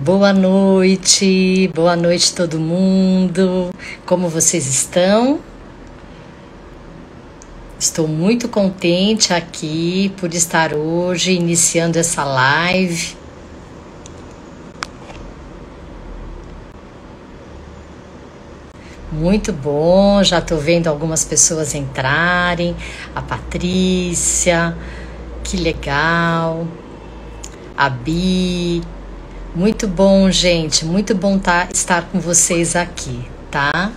Boa noite todo mundo. Como vocês estão? Estou muito contente aqui por estar hoje iniciando essa live. Muito bom, já estou vendo algumas pessoas entrarem. A Patrícia, que legal. A Bi. Muito bom, gente. Muito bom estar com vocês aqui, tá?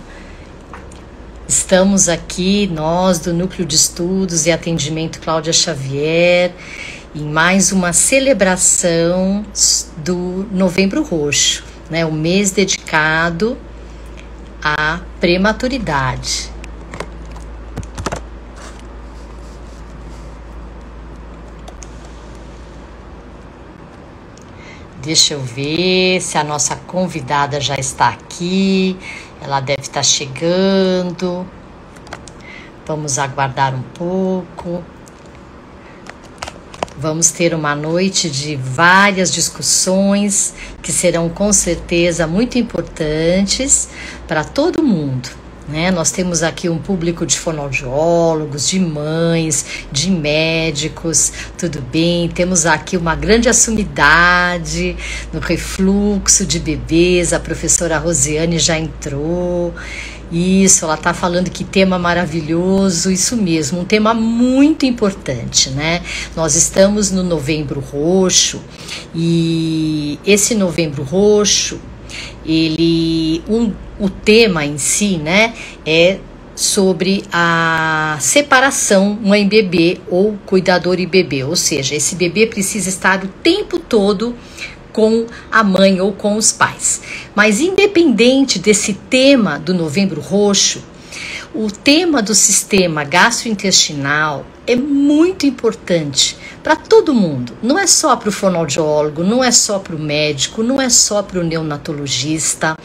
Estamos aqui, nós do Núcleo de Estudos e Atendimento Cláudia Xavier, em mais uma celebração do Novembro Roxo, né? O mês dedicado à prematuridade. Deixa eu ver se a nossa convidada já está aqui. Ela deve estar chegando. Vamos aguardar um pouco. Vamos ter uma noite de várias discussões que serão com certeza muito importantes para todo mundo, né? Nós temos aqui um público de fonoaudiólogos, de mães, de médicos, tudo bem? Temos aqui uma grande assumidade no refluxo de bebês, a professora Rosiane já entrou. Isso, ela está falando que tema maravilhoso, isso mesmo, um tema muito importante, né? Nós estamos no Novembro Roxo e esse Novembro Roxo, o tema em si, né, é sobre a separação mãe-bebê ou cuidador e bebê, ou seja, esse bebê precisa estar o tempo todo com a mãe ou com os pais. Mas independente desse tema do Novembro Roxo, o tema do sistema gastrointestinal é muito importante para todo mundo. Não é só para o fonoaudiólogo, não é só para o médico, não é só para o neonatologista,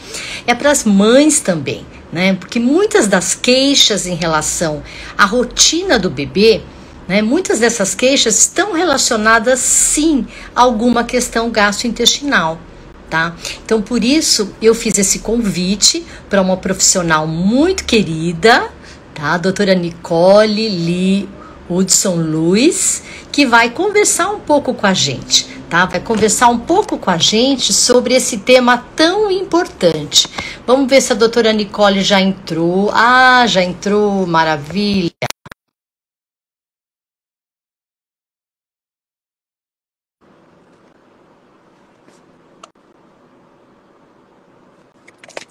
é para as mães também, né? Porque muitas das queixas em relação à rotina do bebê, né, muitas dessas queixas estão relacionadas sim a alguma questão gastrointestinal. Tá? Então, por isso, eu fiz esse convite para uma profissional muito querida, tá? A doutora Nicole Lee Hudson Lewis, que vai conversar um pouco com a gente, tá? Vai conversar um pouco com a gente sobre esse tema tão importante. Vamos ver se a doutora Nicole já entrou. Ah, já entrou, maravilha.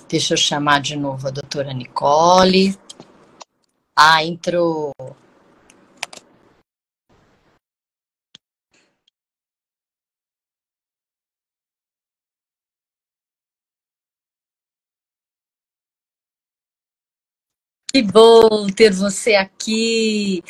Deixa eu chamar de novo a doutora Nicole. Ah, entrou. Que bom ter você aqui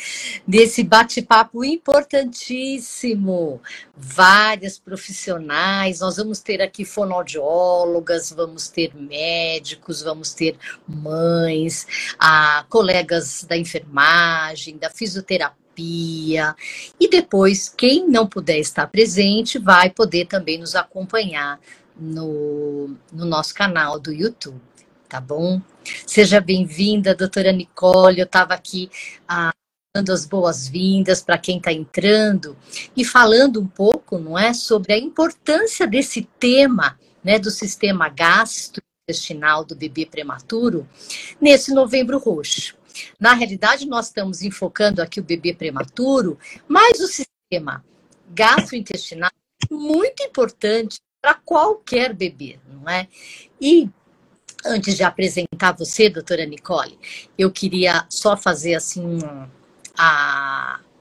nesse bate-papo importantíssimo. Várias profissionais, nós vamos ter aqui fonoaudiólogas, vamos ter médicos, vamos ter mães, colegas da enfermagem, da fisioterapia. E depois, quem não puder estar presente, vai poder também nos acompanhar no nosso canal do YouTube. Tá bom? Seja bem-vinda, doutora Nicole. Eu estava aqui dando as boas-vindas para quem está entrando e falando um pouco, não é, sobre a importância desse tema, né, do sistema gastrointestinal do bebê prematuro nesse Novembro Roxo. Na realidade, nós estamos enfocando aqui o bebê prematuro, mas o sistema gastrointestinal é muito importante para qualquer bebê, não é? E antes de apresentar você, doutora Nicole, eu queria só fazer assim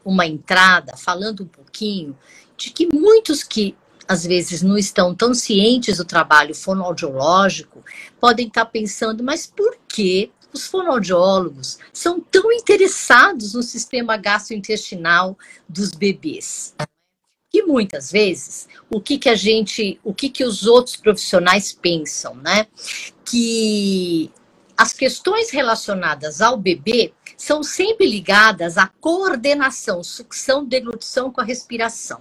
uma entrada, falando um pouquinho de que muitos que às vezes não estão tão cientes do trabalho fonoaudiológico podem estar pensando, mas por que os fonoaudiólogos são tão interessados no sistema gastrointestinal dos bebês? E muitas vezes, o que os outros profissionais pensam, né? Que as questões relacionadas ao bebê são sempre ligadas à coordenação, sucção, deglutição com a respiração.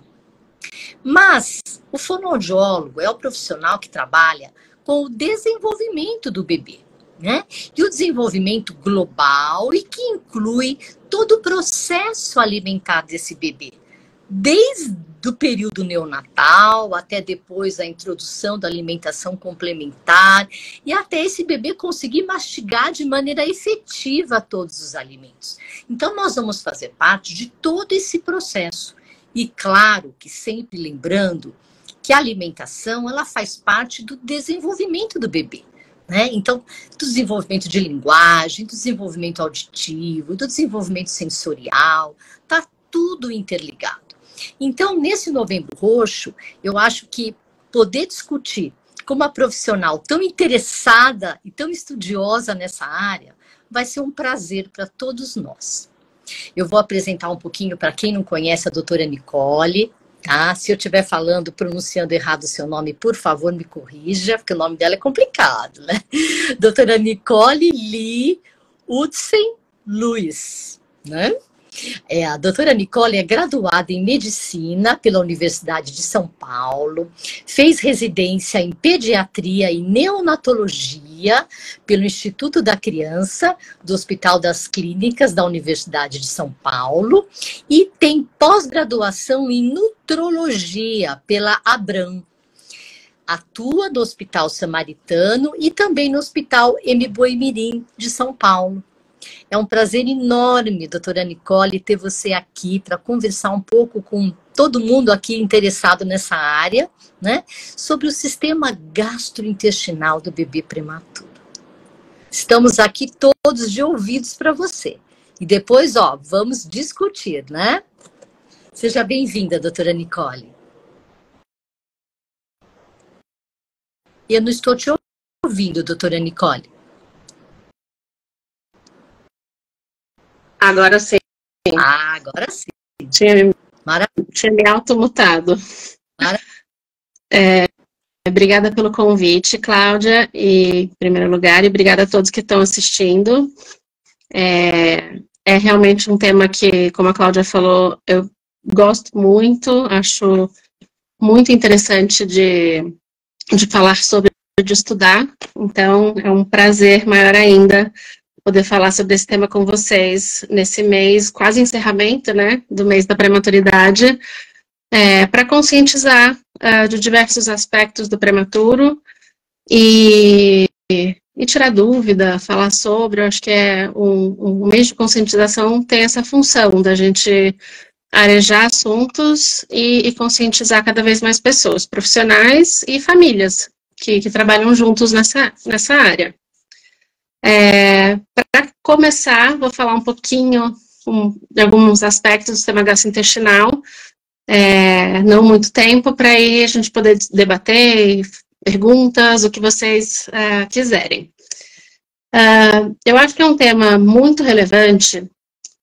Mas o fonoaudiólogo é o profissional que trabalha com o desenvolvimento do bebê, né? E o desenvolvimento global e que inclui todo o processo alimentar desse bebê, desde o período neonatal até depois a introdução da alimentação complementar e até esse bebê conseguir mastigar de maneira efetiva todos os alimentos. Então, nós vamos fazer parte de todo esse processo. E claro que sempre lembrando que a alimentação ela faz parte do desenvolvimento do bebê. Né? Então, do desenvolvimento de linguagem, do desenvolvimento auditivo, do desenvolvimento sensorial, tá tudo interligado. Então, nesse Novembro Roxo, eu acho que poder discutir com uma profissional tão interessada e tão estudiosa nessa área vai ser um prazer para todos nós. Eu vou apresentar um pouquinho para quem não conhece a doutora Nicole, tá? Se eu estiver falando, pronunciando errado o seu nome, por favor, me corrija, porque o nome dela é complicado, né? Doutora Nicole Lee Utzen Lewis, né? A doutora Nicole é graduada em Medicina pela Universidade de São Paulo, fez residência em Pediatria e Neonatologia pelo Instituto da Criança, do Hospital das Clínicas da Universidade de São Paulo e tem pós-graduação em Nutrologia pela Abram. Atua no Hospital Samaritano e também no Hospital Embu-Mirim de São Paulo. É um prazer enorme, doutora Nicole, ter você aqui para conversar um pouco com todo mundo aqui interessado nessa área, né? Sobre o sistema gastrointestinal do bebê prematuro. Estamos aqui todos de ouvidos para você. E depois, vamos discutir, né? Seja bem-vinda, doutora Nicole. Eu não estou te ouvindo, doutora Nicole. Agora sim. Agora sim. Tinha me automutado. Obrigada pelo convite, Cláudia, em primeiro lugar, e obrigada a todos que estão assistindo. É realmente um tema que, como a Cláudia falou, eu gosto muito, acho muito interessante de falar sobre, de estudar, então é um prazer maior ainda poder falar sobre esse tema com vocês nesse mês, quase encerramento, né, do mês da prematuridade, para conscientizar de diversos aspectos do prematuro e tirar dúvida, falar sobre. Eu acho que um mês de conscientização tem essa função da gente arejar assuntos e conscientizar cada vez mais pessoas, profissionais e famílias que trabalham juntos nessa área. Para começar, vou falar um pouquinho de alguns aspectos do sistema gastrointestinal, não muito tempo, para aí a gente poder debater, perguntas, o que vocês quiserem. Eu acho que é um tema muito relevante,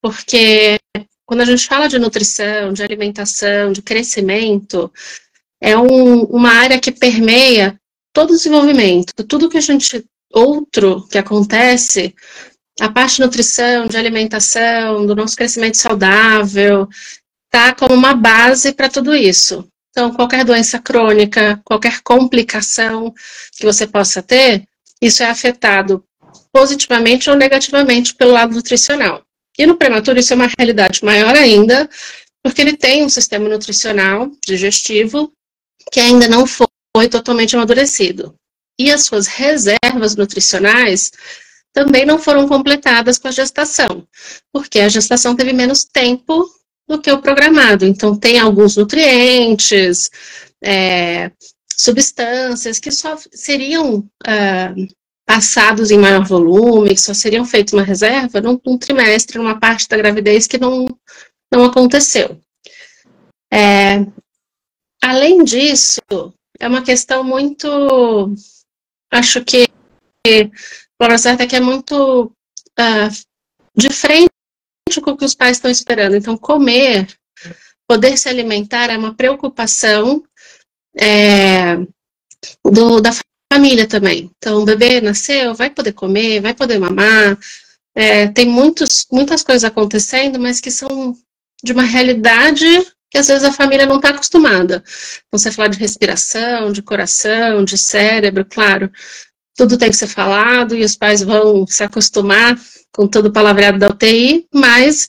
porque quando a gente fala de nutrição, de alimentação, de crescimento, é uma área que permeia todo o desenvolvimento, tudo que outro que acontece, a parte de nutrição, de alimentação, do nosso crescimento saudável, tá como uma base para tudo isso. Então, qualquer doença crônica, qualquer complicação que você possa ter, isso é afetado positivamente ou negativamente pelo lado nutricional. E no prematuro isso é uma realidade maior ainda, porque ele tem um sistema nutricional digestivo que ainda não foi totalmente amadurecido. E as suas reservas nutricionais também não foram completadas com a gestação, porque a gestação teve menos tempo do que o programado. Então, tem alguns nutrientes, substâncias que só seriam passados em maior volume, que só seriam feitos uma reserva num trimestre, numa parte da gravidez que não aconteceu. Além disso, é uma questão muito... Acho que a certa é que é muito de frente com o que os pais estão esperando. Então, comer, poder se alimentar é uma preocupação da família também. Então, o bebê nasceu, vai poder comer, vai poder mamar. Tem muitas coisas acontecendo, mas que são de uma realidade que às vezes a família não está acostumada. Então, você falar de respiração, de coração, de cérebro, claro, tudo tem que ser falado e os pais vão se acostumar com todo o palavreado da UTI, mas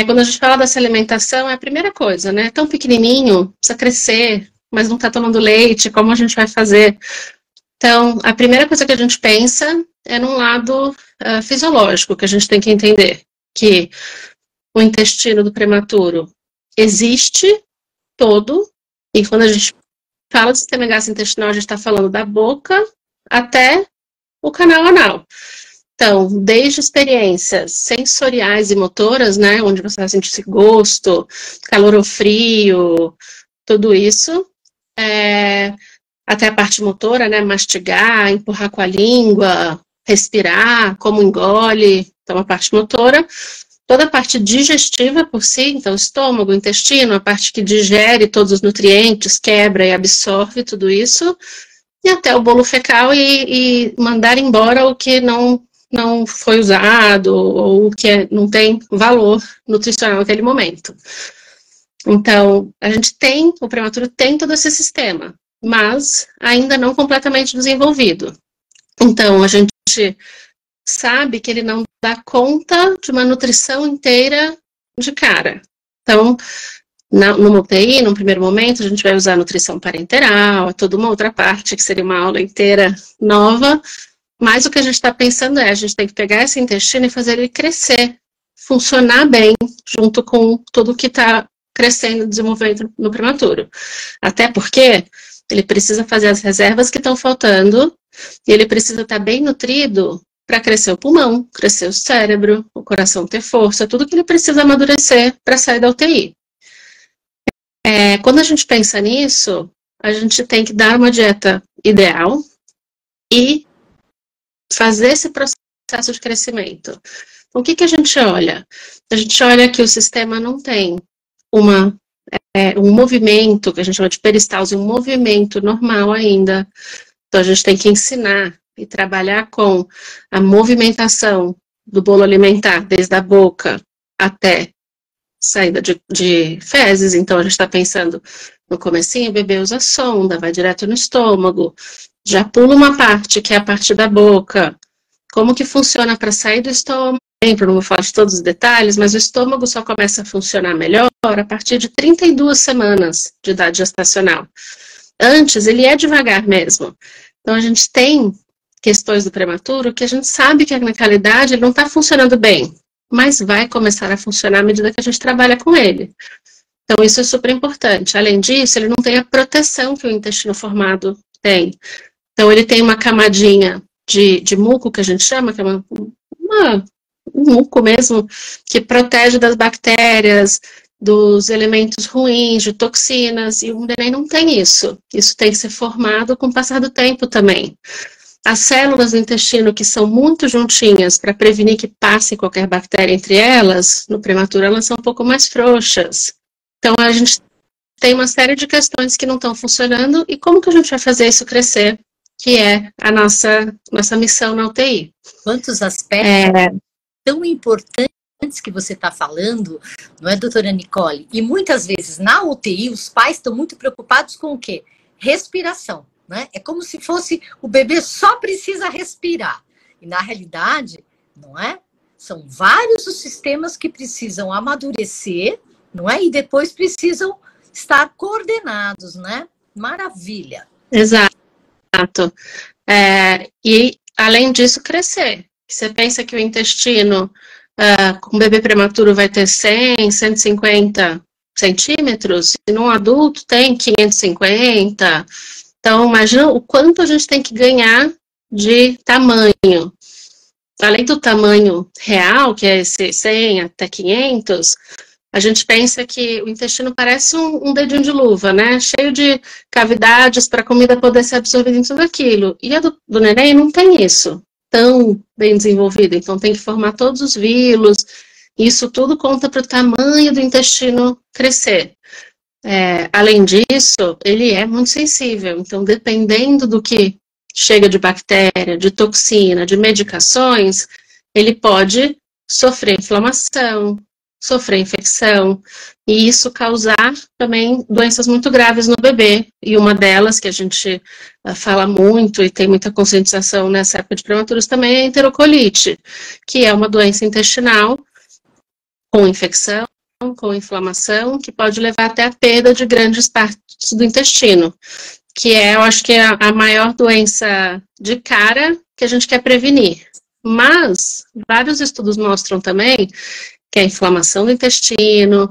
quando a gente fala dessa alimentação, é a primeira coisa, né? Tão pequenininho, precisa crescer, mas não está tomando leite, como a gente vai fazer? Então, a primeira coisa que a gente pensa é num lado fisiológico, que a gente tem que entender, que o intestino do prematuro existe todo, e quando a gente fala de sistema gastrointestinal, a gente está falando da boca até o canal anal. Então, desde experiências sensoriais e motoras, né, onde você vai sentir esse gosto, calor ou frio, tudo isso, até a parte motora, né, mastigar, empurrar com a língua, respirar, como engole, então a parte motora, toda a parte digestiva por si, então estômago, intestino, a parte que digere todos os nutrientes, quebra e absorve tudo isso, e até o bolo fecal e mandar embora o que não foi usado ou que não tem valor nutricional naquele momento. Então, o prematuro tem todo esse sistema, mas ainda não completamente desenvolvido. Então, a gente sabe que ele não dá conta de uma nutrição inteira de cara. Então, numa UTI, num primeiro momento, a gente vai usar nutrição parenteral, toda uma outra parte, que seria uma aula inteira nova, mas o que a gente está pensando a gente tem que pegar esse intestino e fazer ele crescer, funcionar bem, junto com tudo que está crescendo e desenvolvendo no prematuro. Até porque ele precisa fazer as reservas que estão faltando, e ele precisa estar bem nutrido para crescer o pulmão, crescer o cérebro, o coração ter força, tudo que ele precisa amadurecer para sair da UTI. Quando a gente pensa nisso, a gente tem que dar uma dieta ideal e fazer esse processo de crescimento. Então, o que a gente olha? A gente olha que o sistema não tem um movimento, que a gente chama de peristalse, um movimento normal ainda. Então, a gente tem que ensinar e trabalhar com a movimentação do bolo alimentar, desde a boca até saída de fezes. Então, a gente está pensando no comecinho, o bebê usa sonda, vai direto no estômago, já pula uma parte, que é a parte da boca. Como que funciona para sair do estômago? Não vou falar de todos os detalhes, mas o estômago só começa a funcionar melhor a partir de 32 semanas de idade gestacional. Antes, ele é devagar mesmo. Então, a gente tem questões do prematuro que a gente sabe que naquela idade ele não está funcionando bem, mas vai começar a funcionar à medida que a gente trabalha com ele. Então, isso é super importante. Além disso, ele não tem a proteção que o intestino formado tem. Então, ele tem uma camadinha de muco, que a gente chama, que é um muco mesmo, que protege das bactérias, dos elementos ruins, de toxinas, e o neném não tem isso. Isso tem que ser formado com o passar do tempo também. As células do intestino, que são muito juntinhas para prevenir que passe qualquer bactéria entre elas, no prematuro elas são um pouco mais frouxas. Então, a gente tem uma série de questões que não estão funcionando, e como que a gente vai fazer isso crescer, que é a nossa missão na UTI. Quantos aspectos tão importantes que você está falando, não é, doutora Nicole? E muitas vezes na UTI os pais estão muito preocupados com o quê? Respiração, né? É como se fosse o bebê só precisa respirar. E na realidade, não é? São vários os sistemas que precisam amadurecer, não é? E depois precisam estar coordenados, né? Maravilha. Exato. E além disso, crescer. Você pensa que o intestino com um bebê prematuro vai ter 100, 150 centímetros, e num adulto tem 550. Então, imagina o quanto a gente tem que ganhar de tamanho. Além do tamanho real, que é esse 100 até 500, a gente pensa que o intestino parece um dedinho de luva, né? Cheio de cavidades para a comida poder ser absorvida em tudo aquilo. E a do neném não tem isso tão bem desenvolvido. Então, tem que formar todos os vilos. Isso tudo conta para o tamanho do intestino crescer. Além disso, ele é muito sensível. Então, dependendo do que chega de bactéria, de toxina, de medicações, ele pode sofrer inflamação, sofrer infecção, e isso causar também doenças muito graves no bebê. E uma delas, que a gente fala muito e tem muita conscientização nessa época de prematuros, também é a enterocolite, que é uma doença intestinal com infecção, com inflamação, que pode levar até a perda de grandes partes do intestino, que é, eu acho que é a maior doença de cara que a gente quer prevenir. Mas vários estudos mostram também que a inflamação do intestino,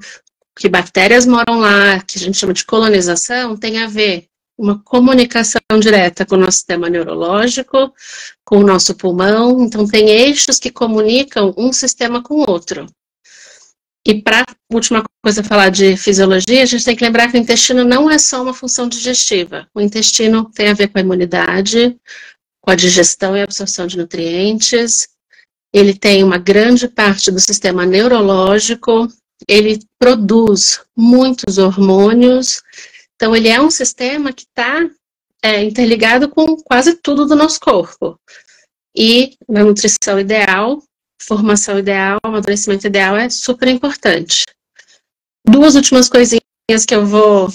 que bactérias moram lá, que a gente chama de colonização, tem a ver uma comunicação direta com o nosso sistema neurológico, com o nosso pulmão. Então, tem eixos que comunicam um sistema com o outro. E para última coisa, falar de fisiologia, a gente tem que lembrar que o intestino não é só uma função digestiva. O intestino tem a ver com a imunidade, com a digestão e absorção de nutrientes. Ele tem uma grande parte do sistema neurológico, ele produz muitos hormônios, então ele é um sistema que está interligado com quase tudo do nosso corpo. E na nutrição ideal, formação ideal, amadurecimento ideal é super importante. Duas últimas coisinhas que eu vou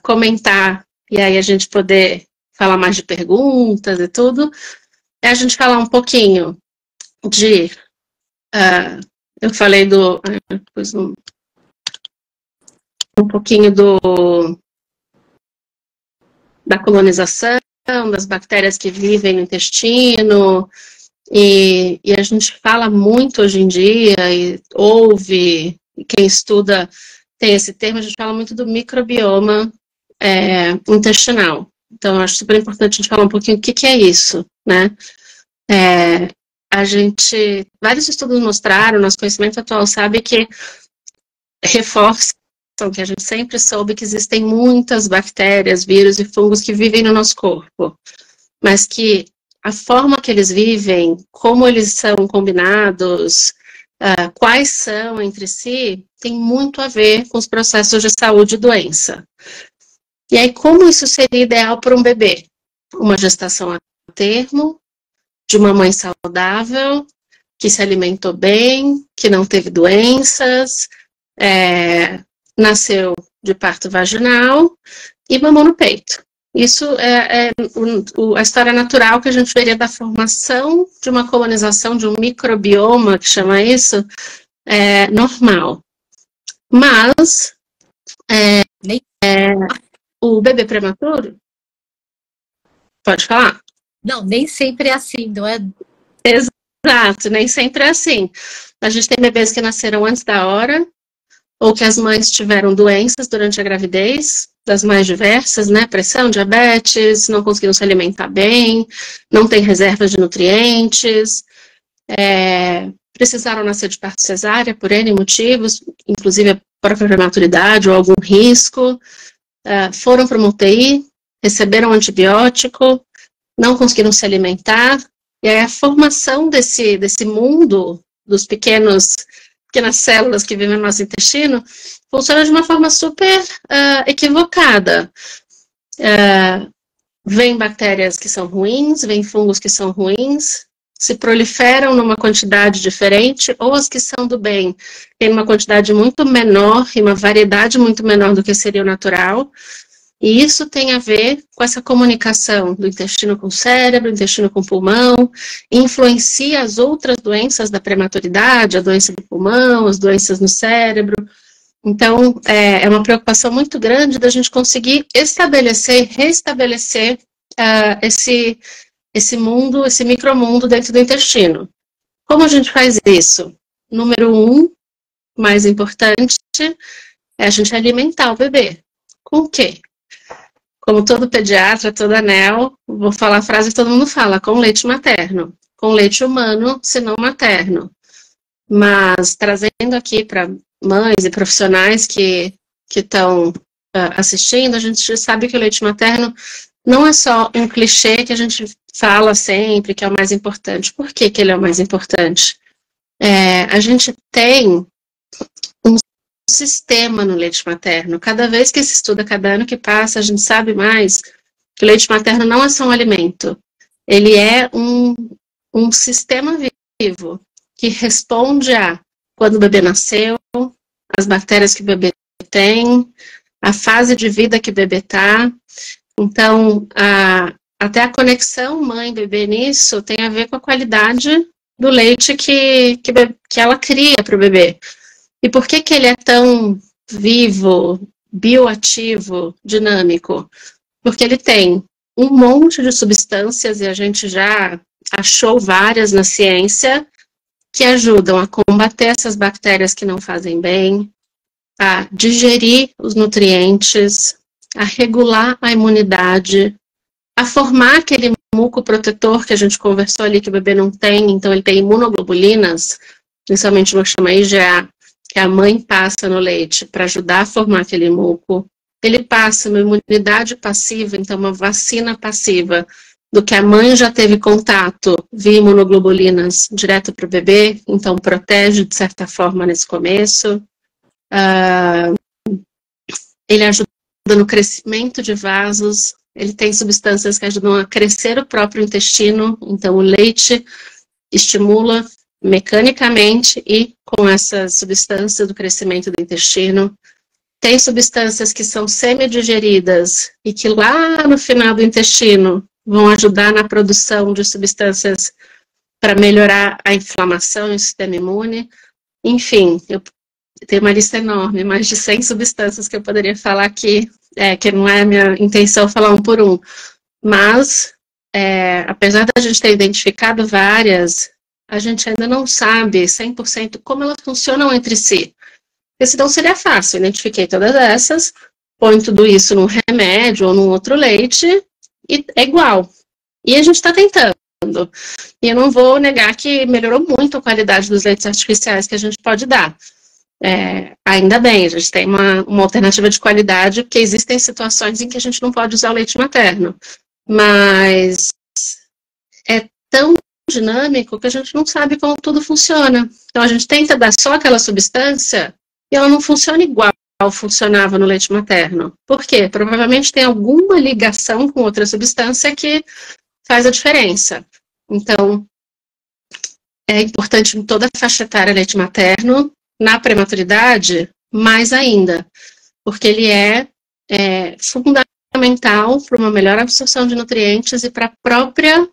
comentar, e aí a gente poder falar mais de perguntas e tudo, é a gente falar um pouquinho de, eu falei um pouquinho da colonização, das bactérias que vivem no intestino, e a gente fala muito hoje em dia, e ouve, e quem estuda tem esse termo, a gente fala muito do microbioma intestinal. Então, eu acho super importante a gente falar um pouquinho o que é isso, né? Vários estudos mostraram, nosso conhecimento atual sabe que reforçam que a gente sempre soube que existem muitas bactérias, vírus e fungos que vivem no nosso corpo, mas que a forma que eles vivem, como eles são combinados, quais são entre si, tem muito a ver com os processos de saúde e doença. E aí, como isso seria ideal para um bebê? Uma gestação a termo, de uma mãe saudável, que se alimentou bem, que não teve doenças, nasceu de parto vaginal e mamou no peito. Isso é a história natural que a gente veria da formação de uma colonização, de um microbioma, que chama isso, normal. Mas o bebê prematuro, pode falar? Não, nem sempre é assim, não é? Exato, nem sempre é assim. A gente tem bebês que nasceram antes da hora, ou que as mães tiveram doenças durante a gravidez, das mais diversas, né? Pressão, diabetes, não conseguiram se alimentar bem, não tem reservas de nutrientes, precisaram nascer de parto cesárea por N motivos, inclusive a própria prematuridade ou algum risco, foram para uma UTI, receberam antibiótico, não conseguiram se alimentar, e aí a formação desse mundo dos pequenas células que vivem no nosso intestino funciona de uma forma super equivocada. Vem bactérias que são ruins, vem fungos que são ruins, se proliferam numa quantidade diferente, ou as que são do bem têm uma quantidade muito menor e uma variedade muito menor do que seria o natural. E isso tem a ver com essa comunicação do intestino com o cérebro, intestino com o pulmão, influencia as outras doenças da prematuridade, a doença do pulmão, as doenças no cérebro. Então, é uma preocupação muito grande da gente conseguir restabelecer esse mundo, esse micromundo dentro do intestino. Como a gente faz isso? Número 1, mais importante, é a gente alimentar o bebê. Com o quê? Como todo pediatra, toda anel, vou falar a frase que todo mundo fala, com leite materno. Com leite humano, se não materno. Mas, trazendo aqui para mães e profissionais que estão assistindo, a gente sabe que o leite materno não é só um clichê que a gente fala sempre que é o mais importante. Por que ele é o mais importante? A gente tem um sistema no leite materno. Cada vez que se estuda, cada ano que passa, a gente sabe mais que o leite materno não é só um alimento. Ele é um sistema vivo que responde a quando o bebê nasceu, as bactérias que o bebê tem, a fase de vida que o bebê está. Então, até a conexão mãe-bebê nisso tem a ver com a qualidade do leite que ela cria para o bebê. E por que ele é tão vivo, bioativo, dinâmico? Porque ele tem um monte de substâncias, e a gente já achou várias na ciência, que ajudam a combater essas bactérias que não fazem bem, a digerir os nutrientes, a regular a imunidade, a formar aquele muco protetor que a gente conversou ali que o bebê não tem, então ele tem imunoglobulinas, principalmente uma que chama IgA, que a mãe passa no leite para ajudar a formar aquele muco. Ele passa uma imunidade passiva, então uma vacina passiva, do que a mãe já teve contato via imunoglobulinas direto para o bebê, então protege de certa forma nesse começo. Ele ajuda no crescimento de vasos, ele tem substâncias que ajudam a crescer o próprio intestino, então o leite estimula mecanicamente e com essas substâncias do crescimento do intestino. Tem substâncias que são semi-digeridas e que lá no final do intestino vão ajudar na produção de substâncias para melhorar a inflamação e o sistema imune. Enfim, eu tenho uma lista enorme, mais de 100 substâncias que eu poderia falar aqui, que não é a minha intenção falar um por um. Mas, apesar da gente ter identificado várias, a gente ainda não sabe 100% como elas funcionam entre si. Porque senão seria fácil, identifiquei todas essas, põe tudo isso num remédio ou num outro leite, e é igual. E a gente está tentando. E eu não vou negar que melhorou muito a qualidade dos leites artificiais que a gente pode dar. Ainda bem, a gente tem uma alternativa de qualidade, porque existem situações em que a gente não pode usar o leite materno. Mas é tão dinâmico que a gente não sabe como tudo funciona. Então a gente tenta dar só aquela substância e ela não funciona igual funcionava no leite materno. Por quê? Provavelmente tem alguma ligação com outra substância que faz a diferença. Então, é importante em toda a faixa etária leite materno, na prematuridade, mais ainda, porque ele é fundamental para uma melhor absorção de nutrientes e para o próprio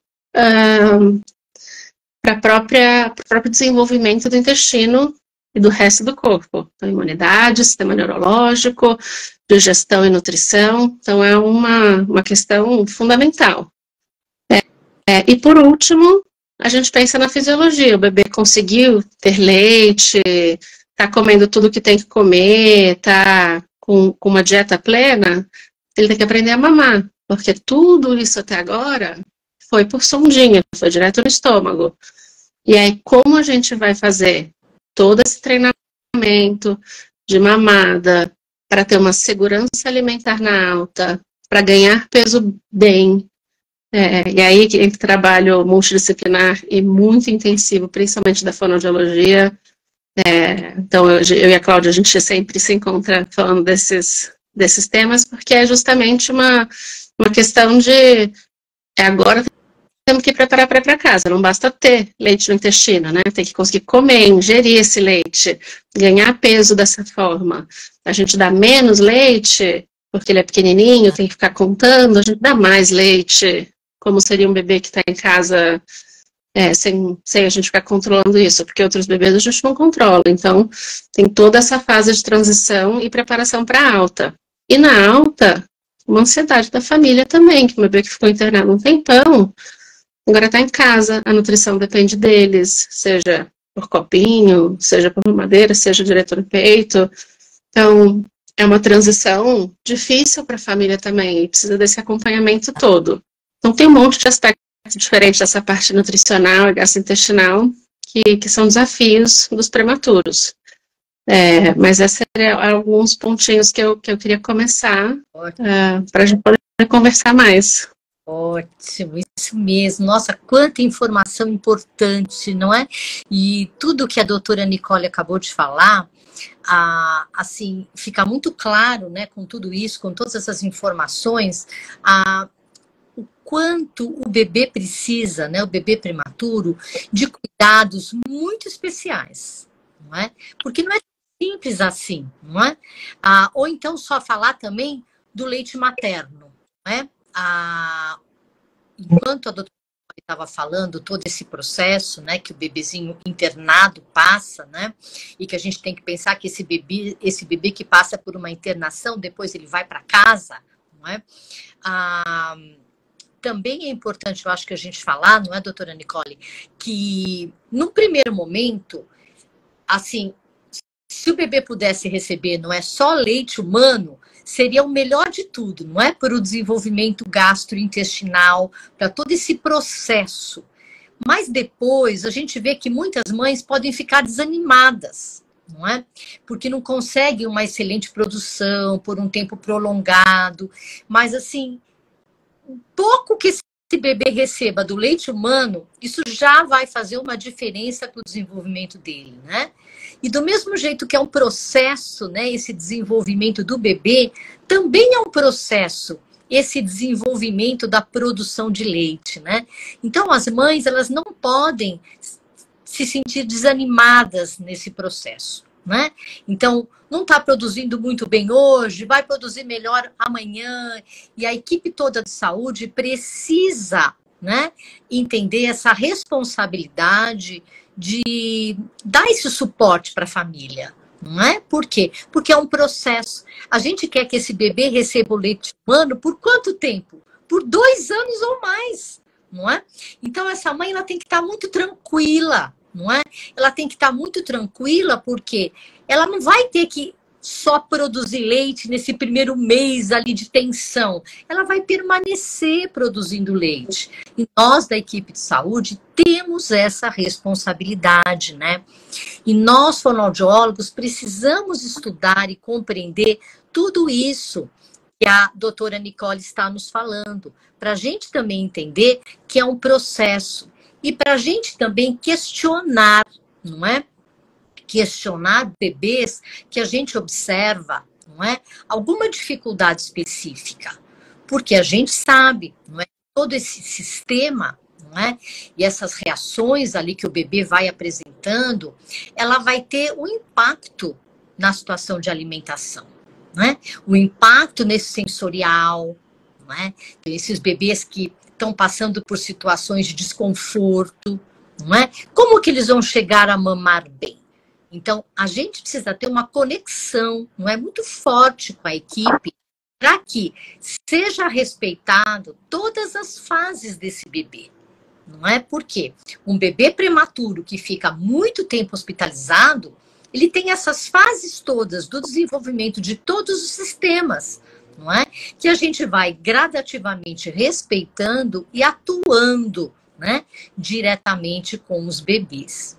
desenvolvimento do intestino e do resto do corpo. Então, imunidade, sistema neurológico, digestão e nutrição. Então, é uma questão fundamental. E, por último, a gente pensa na fisiologia. O bebê conseguiu ter leite, está comendo tudo que tem que comer, está com uma dieta plena, ele tem que aprender a mamar. Porque tudo isso até agora foi por sondinha, foi direto no estômago. E aí, como a gente vai fazer todo esse treinamento de mamada para ter uma segurança alimentar na alta, para ganhar peso bem? E aí, entre trabalho multidisciplinar e muito intensivo, principalmente da fonoaudiologia. Então, eu e a Cláudia, a gente sempre se encontra falando desses temas, porque é justamente uma questão de agora temos que preparar para ir para casa, não basta ter leite no intestino, né? Tem que conseguir comer, ingerir esse leite, ganhar peso dessa forma. A gente dá menos leite, porque ele é pequenininho, tem que ficar contando, a gente dá mais leite, como seria um bebê que está em casa sem a gente ficar controlando isso, porque outros bebês a gente não controla. Então, tem toda essa fase de transição e preparação para a alta. E na alta, uma ansiedade da família também, que o bebê que ficou internado um tempão, agora está em casa, a nutrição depende deles, seja por copinho, seja por mamadeira, seja direto no peito. Então, é uma transição difícil para a família também, e precisa desse acompanhamento todo. Então, tem um monte de aspectos diferentes dessa parte nutricional e gastrointestinal, que são desafios dos prematuros. Mas esses seriam alguns pontinhos que eu queria começar, para a gente poder conversar mais. Ótimo, isso mesmo. Nossa, quanta informação importante, não é? E tudo que a doutora Nicole acabou de falar, assim, fica muito claro, né, com tudo isso, com todas essas informações, o quanto o bebê precisa, né, o bebê prematuro, de cuidados muito especiais. não é? Porque não é simples assim, não é? Ou então só falar também do leite materno, não é? Enquanto a doutora estava falando todo esse processo, né, que o bebezinho internado passa, né, e que a gente tem que pensar que esse bebê que passa por uma internação, depois ele vai para casa, não é? Também é importante, eu acho que a gente falar, não é, doutora Nicole, que no primeiro momento, assim, se o bebê pudesse receber, não é só leite humano, seria o melhor de tudo, não é? Para o desenvolvimento gastrointestinal, para todo esse processo. Mas depois a gente vê que muitas mães podem ficar desanimadas, não é? Porque não conseguem uma excelente produção por um tempo prolongado. Mas assim, pouco que esse bebê receba do leite humano, isso já vai fazer uma diferença para o desenvolvimento dele, né? E do mesmo jeito que é um processo, né, esse desenvolvimento do bebê, também é um processo esse desenvolvimento da produção de leite, né? Então, as mães, elas não podem se sentir desanimadas nesse processo, né? Então, não está produzindo muito bem hoje, vai produzir melhor amanhã, e a equipe toda de saúde precisa, né, entender essa responsabilidade de dar esse suporte para a família, não é? Por quê? Porque é um processo. A gente quer que esse bebê receba o leite humano por quanto tempo? Por 2 anos ou mais, não é? Então, essa mãe ela tem que estar muito tranquila, não é? Ela tem que estar muito tranquila porque ela não vai ter que só produzir leite nesse primeiro mês ali de tensão. Ela vai permanecer produzindo leite. E nós, da equipe de saúde, temos essa responsabilidade, né? E nós, fonoaudiólogos, precisamos estudar e compreender tudo isso que a doutora Nicole está nos falando, para a gente também entender que é um processo e para a gente também questionar, não é? Questionar bebês que a gente observa, não é? Alguma dificuldade específica, porque a gente sabe, não é? Todo esse sistema, não é? E essas reações ali que o bebê vai apresentando, ela vai ter um impacto na situação de alimentação, não é? O impacto nesse sensorial, não é? Esses bebês que estão passando por situações de desconforto, não é? Como que eles vão chegar a mamar bem? Então, a gente precisa ter uma conexão, não é, muito forte com a equipe, para que seja respeitado todas as fases desse bebê. Não é? Porque um bebê prematuro que fica muito tempo hospitalizado, ele tem essas fases todas do desenvolvimento de todos os sistemas, não é? Que a gente vai gradativamente respeitando e atuando, né, diretamente com os bebês.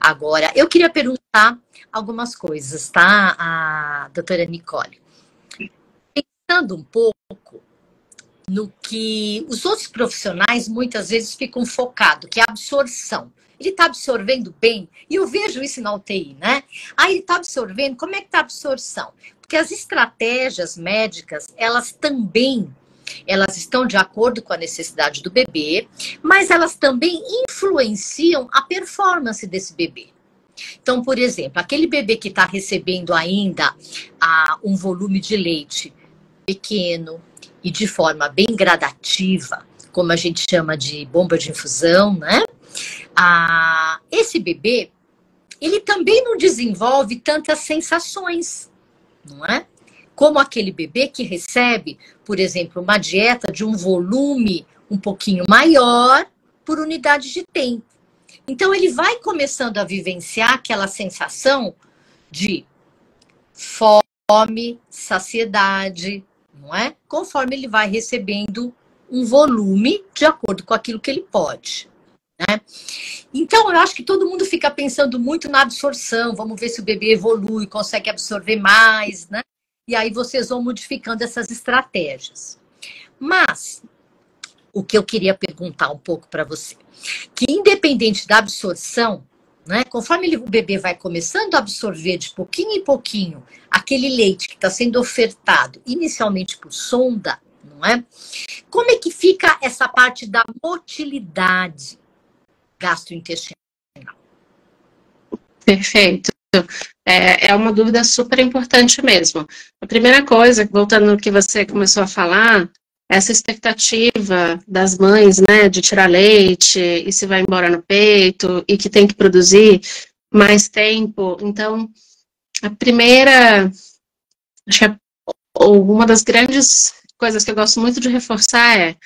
Agora, eu queria perguntar algumas coisas, tá, a doutora Nicole? Pensando um pouco no que os outros profissionais muitas vezes ficam focados, que é a absorção. Ele está absorvendo bem, e eu vejo isso na UTI, né? Ele está absorvendo, como é que está a absorção? Porque as estratégias médicas, elas estão de acordo com a necessidade do bebê, mas elas também influenciam a performance desse bebê. Então, por exemplo, aquele bebê que está recebendo ainda um volume de leite pequeno e de forma bem gradativa, como a gente chama de bomba de infusão, né? Esse bebê, ele também não desenvolve tantas sensações, não é? Como aquele bebê que recebe, por exemplo, uma dieta de um volume um pouquinho maior por unidade de tempo. Então, ele vai começando a vivenciar aquela sensação de fome, saciedade, não é? Conforme ele vai recebendo um volume de acordo com aquilo que ele pode, né? Então, eu acho que todo mundo fica pensando muito na absorção. Vamos ver se o bebê evolui, consegue absorver mais, né? E aí vocês vão modificando essas estratégias. Mas, o que eu queria perguntar um pouco para você, que independente da absorção, né, conforme o bebê vai começando a absorver de pouquinho em pouquinho aquele leite que está sendo ofertado inicialmente por sonda, não é? Como é que fica essa parte da motilidade gastrointestinal? Perfeito. É uma dúvida super importante mesmo. A primeira coisa, voltando ao que você começou a falar, essa expectativa das mães, né, de tirar leite e se vai embora no peito e que tem que produzir mais tempo. Então, a primeira, acho que uma das grandes coisas que eu gosto muito de reforçar é,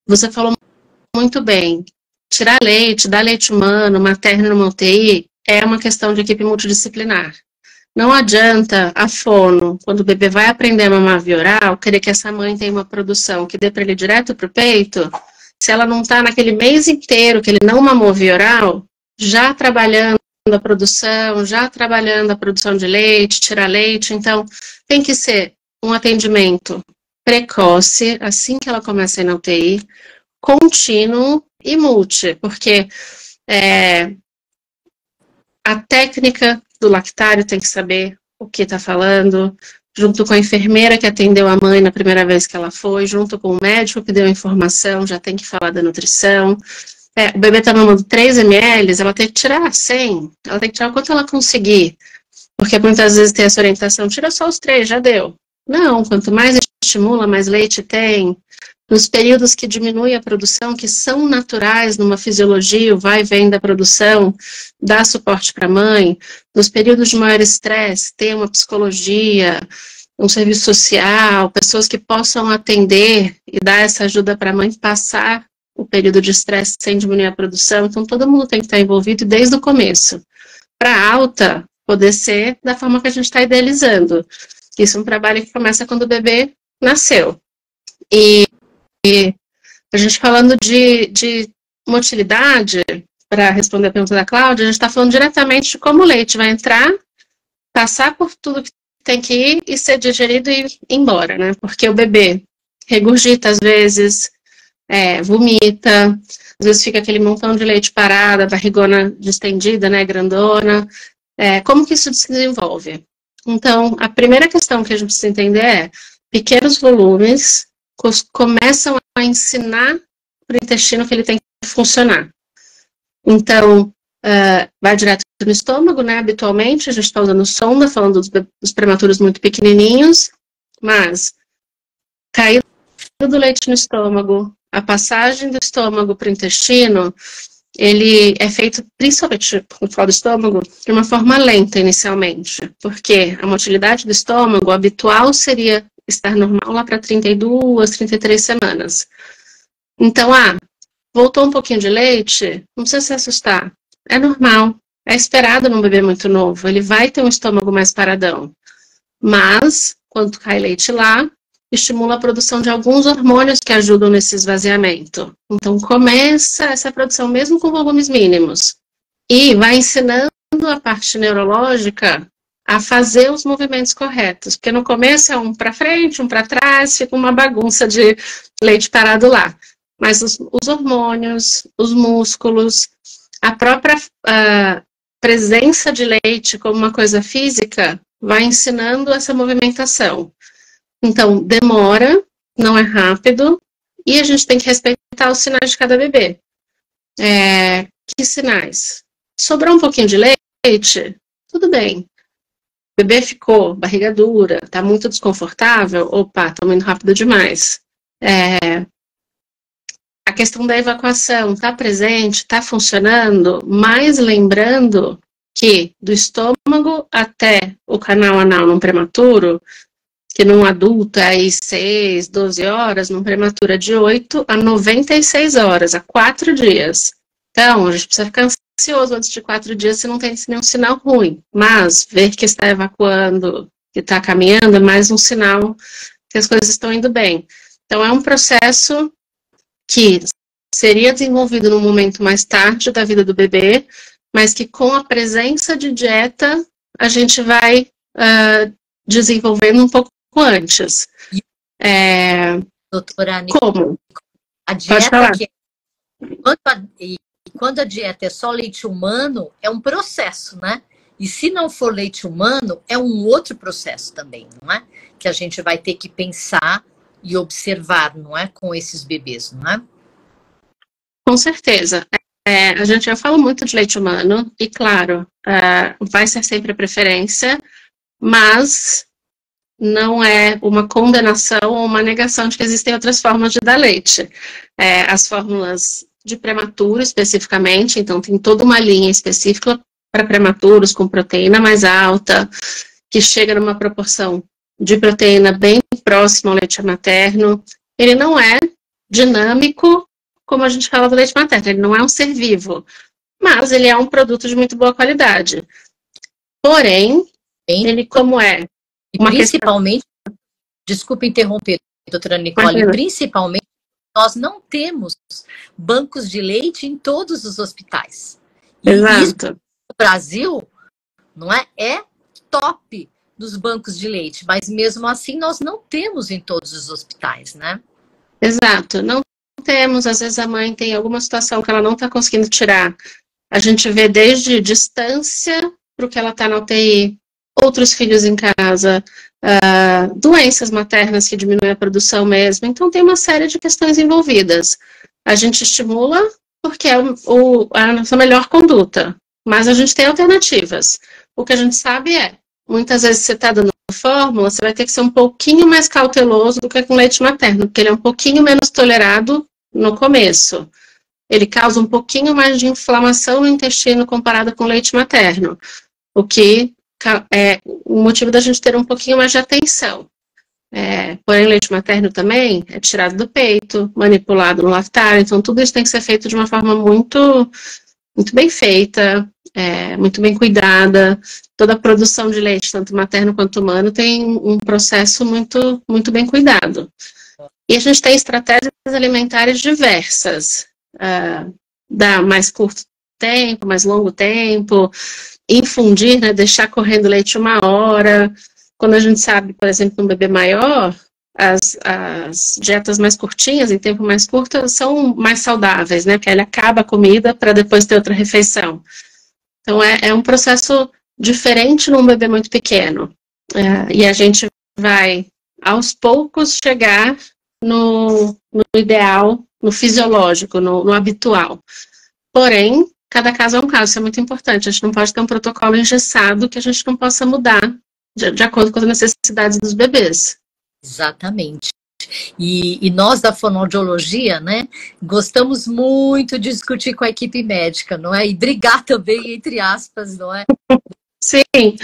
você falou muito bem, tirar leite, dar leite humano, materno numa UTI, é uma questão de equipe multidisciplinar. Não adianta a fono, quando o bebê vai aprender a mamar via oral, querer que essa mãe tenha uma produção que dê para ele direto para o peito, se ela não está naquele mês inteiro que ele não mamou via oral, já trabalhando a produção, já trabalhando a produção de leite, tirar leite. Então, tem que ser um atendimento precoce, assim que ela começa a ir na UTI, contínuo e multi, porque a técnica do lactário tem que saber o que está falando, junto com a enfermeira que atendeu a mãe na primeira vez que ela foi, junto com o médico que deu a informação, já tem que falar da nutrição. O bebê está mamando 3 ml, ela tem que tirar 100, ela tem que tirar o quanto ela conseguir, porque muitas vezes tem essa orientação, tira só os 3, já deu. Não, quanto mais estimula, mais leite tem. Nos períodos que diminui a produção, que são naturais numa fisiologia, o vai e vem da produção, dá suporte para a mãe. Nos períodos de maior estresse, ter uma psicologia, um serviço social, pessoas que possam atender e dar essa ajuda para a mãe passar o período de estresse sem diminuir a produção. Então, todo mundo tem que estar envolvido desde o começo. Para alta, poder ser da forma que a gente está idealizando. Isso é um trabalho que começa quando o bebê nasceu. E a gente falando de motilidade, para responder a pergunta da Cláudia, a gente está falando diretamente de como o leite vai entrar, passar por tudo que tem que ir e ser digerido e ir embora, né? Porque o bebê regurgita às vezes, vomita, às vezes fica aquele montão de leite parado, a barrigona distendida, né, grandona. Como que isso se desenvolve? Então, a primeira questão que a gente precisa entender é pequenos volumes começam a ensinar para o intestino que ele tem que funcionar. Então, vai direto no estômago, né? Habitualmente, a gente está usando sonda, falando dos prematuros muito pequenininhos, mas caída do leite no estômago, a passagem do estômago para o intestino, ele é feito, principalmente no final do estômago, de uma forma lenta inicialmente, porque a motilidade do estômago, o habitual seria estar normal lá para 32, 33 semanas. Então, voltou um pouquinho de leite, não precisa se assustar. É normal, é esperado num bebê muito novo, ele vai ter um estômago mais paradão. Mas, quando cai leite lá, estimula a produção de alguns hormônios que ajudam nesse esvaziamento. Então, começa essa produção mesmo com volumes mínimos. E vai ensinando a parte neurológica a fazer os movimentos corretos. Porque no começo é um para frente, um para trás, fica uma bagunça de leite parado lá. Mas os hormônios, os músculos, a própria presença de leite como uma coisa física vai ensinando essa movimentação. Então, demora, não é rápido, e a gente tem que respeitar os sinais de cada bebê. Que sinais? Sobrou um pouquinho de leite? Tudo bem. O bebê ficou, barriga dura, tá muito desconfortável? Opa, tô indo rápido demais. A questão da evacuação está presente, está funcionando, mas lembrando que do estômago até o canal anal num prematuro, que num adulto é aí 6, 12 horas, num prematuro é de 8 a 96 horas, a 4 dias. Então, a gente precisa ficar ansioso antes de 4 dias se não tem nenhum sinal ruim. Mas ver que está evacuando, que está caminhando, é mais um sinal que as coisas estão indo bem. Então, é um processo que seria desenvolvido num momento mais tarde da vida do bebê, mas que com a presença de dieta, a gente vai desenvolvendo um pouco antes. Doutora Ana, como? A dieta quando a dieta é só leite humano, é um processo, né? E se não for leite humano, é um outro processo também, não é? Que a gente vai ter que pensar e observar, não é? Com esses bebês, não é? Com certeza. Eu falo muito de leite humano, e claro, vai ser sempre a preferência, mas não é uma condenação ou uma negação de que existem outras formas de dar leite. As fórmulas de prematuro, especificamente, então tem toda uma linha específica para prematuros, com proteína mais alta, que chega numa proporção de proteína bem próxima ao leite materno. Ele não é dinâmico, como a gente fala do leite materno, ele não é um ser vivo, mas ele é um produto de muito boa qualidade. Porém, ele como é uma principalmente, desculpe interromper, doutora Nicole, principalmente nós não temos bancos de leite em todos os hospitais. Exato. Isso, no Brasil, não é top dos bancos de leite, mas mesmo assim nós não temos em todos os hospitais, né? Exato, não temos, às vezes a mãe tem alguma situação que ela não está conseguindo tirar. A gente vê desde distância para o que ela está na UTI, outros filhos em casa, doenças maternas que diminuem a produção mesmo. Então tem uma série de questões envolvidas. A gente estimula porque é a nossa melhor conduta, mas a gente tem alternativas. O que a gente sabe muitas vezes você está dando fórmula, você vai ter que ser um pouquinho mais cauteloso do que com leite materno, porque ele é um pouquinho menos tolerado no começo. Ele causa um pouquinho mais de inflamação no intestino comparado com o leite materno, o que é o motivo da gente ter um pouquinho mais de atenção. Porém, o leite materno também é tirado do peito, manipulado no lactário, então tudo isso tem que ser feito de uma forma muito, muito bem feita, muito bem cuidada. Toda a produção de leite, tanto materno quanto humano, tem um processo muito, muito bem cuidado. E a gente tem estratégias alimentares diversas, dar mais curto tempo, mais longo tempo, infundir, né, deixar correndo leite 1 hora. Quando a gente sabe, por exemplo, um bebê maior, as dietas mais curtinhas, em tempo mais curto, são mais saudáveis, né, porque ele acaba a comida para depois ter outra refeição. Então, é um processo diferente num bebê muito pequeno. E a gente vai, aos poucos, chegar no ideal, no fisiológico, no habitual. Porém, cada caso é um caso, isso é muito importante. A gente não pode ter um protocolo engessado que a gente não possa mudar de acordo com as necessidades dos bebês. Exatamente. E nós da fonoaudiologia, né, gostamos muito de discutir com a equipe médica, não é? E brigar também, entre aspas, não é? Sim,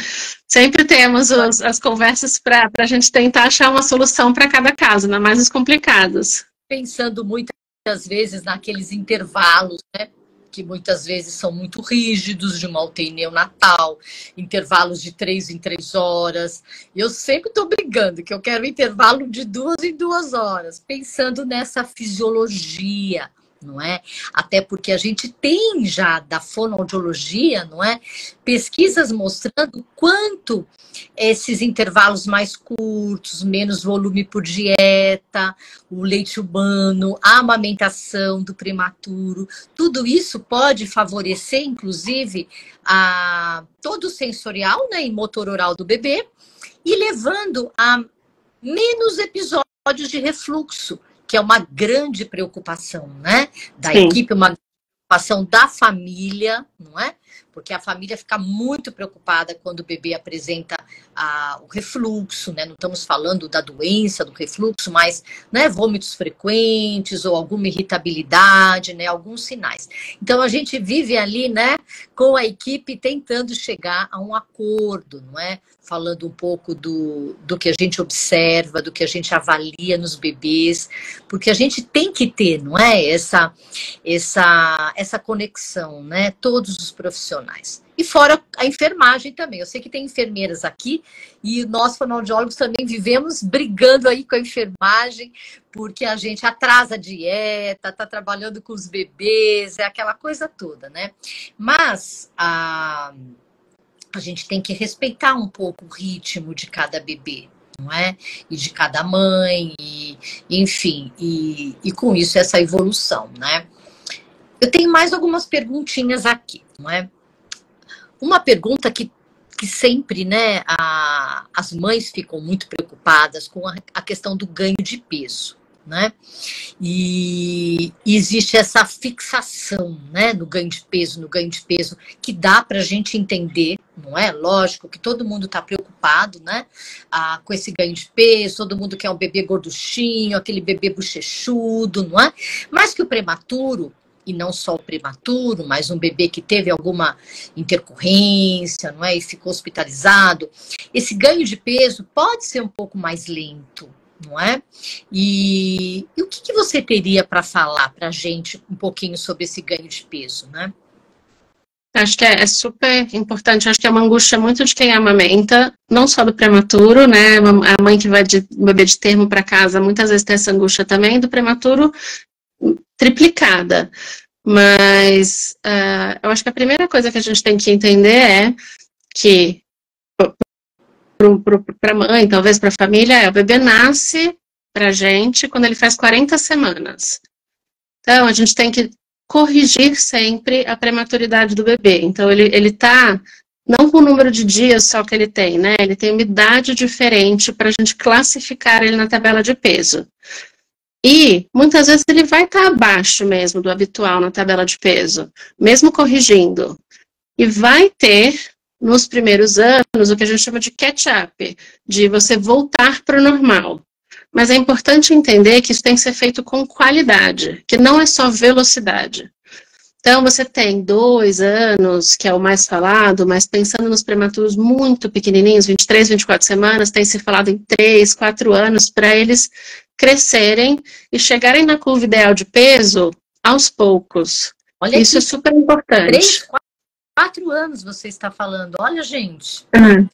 sempre temos as conversas para a gente tentar achar uma solução para cada caso, ainda mais os complicados. Pensando muitas vezes naqueles intervalos, né? Que muitas vezes são muito rígidos, de uma UTI neonatal, intervalos de 3 em 3 horas. Eu sempre estou brigando, que eu quero intervalo de 2 em 2 horas, pensando nessa fisiologia, não é? Até porque a gente tem já da fonoaudiologia, não é? Pesquisas mostrando quanto esses intervalos mais curtos, menos volume por dieta, o leite humano, a amamentação do prematuro, tudo isso pode favorecer, inclusive, todo o sensorial, né, e motor oral do bebê, e levando a menos episódios de refluxo, que é uma grande preocupação, né, da equipe, uma preocupação da família, não é? Porque a família fica muito preocupada quando o bebê apresenta o refluxo, né? Não estamos falando da doença do refluxo, mas, né, vômitos frequentes ou alguma irritabilidade, né, alguns sinais. Então a gente vive ali, né, com a equipe tentando chegar a um acordo, não é? Falando um pouco do que a gente observa, do que a gente avalia nos bebês, porque a gente tem que ter, não é? Essa conexão, né? Todos os profissionais. E fora a enfermagem também. Eu sei que tem enfermeiras aqui e nós, fonoaudiólogos, também vivemos brigando aí com a enfermagem, porque a gente atrasa a dieta, tá trabalhando com os bebês, é aquela coisa toda, né? Mas a gente tem que respeitar um pouco o ritmo de cada bebê, não é? E de cada mãe, enfim, e com isso essa evolução, né? Eu tenho mais algumas perguntinhas aqui, não é? Uma pergunta que sempre, né, as mães ficam muito preocupadas com a questão do ganho de peso, né? E existe essa fixação, né, no ganho de peso, que dá para a gente entender, não é? Lógico que todo mundo está preocupado, né, com esse ganho de peso, todo mundo quer um bebê gorduchinho, aquele bebê bochechudo, não é? Mas que o prematuro, e não só o prematuro, mas um bebê que teve alguma intercorrência, não é? E ficou hospitalizado, esse ganho de peso pode ser um pouco mais lento, não é? E o que você teria para falar para a gente um pouquinho sobre esse ganho de peso, né? Acho que é super importante, acho que é uma angústia muito de quem amamenta, não só do prematuro, né? A mãe que vai de bebê de termo para casa, muitas vezes tem essa angústia também, do prematuro triplicada. Mas eu acho que a primeira coisa que a gente tem que entender é que para a mãe, talvez para a família, o bebê nasce para a gente quando ele faz 40 semanas. Então, a gente tem que corrigir sempre a prematuridade do bebê. Então, ele está, não com o número de dias só que ele tem, né? Ele tem uma idade diferente para a gente classificar ele na tabela de peso. E, muitas vezes, ele vai estar abaixo mesmo do habitual na tabela de peso, mesmo corrigindo. E vai ter, nos primeiros anos, o que a gente chama de catch-up, de você voltar para o normal. Mas é importante entender que isso tem que ser feito com qualidade, que não é só velocidade. Então, você tem 2 anos, que é o mais falado, mas pensando nos prematuros muito pequenininhos, 23, 24 semanas, tem se falado em 3, 4 anos, para eles crescerem e chegarem na curva ideal de peso aos poucos. Olha isso aqui, é super importante. 3, 4 anos você está falando, olha, gente.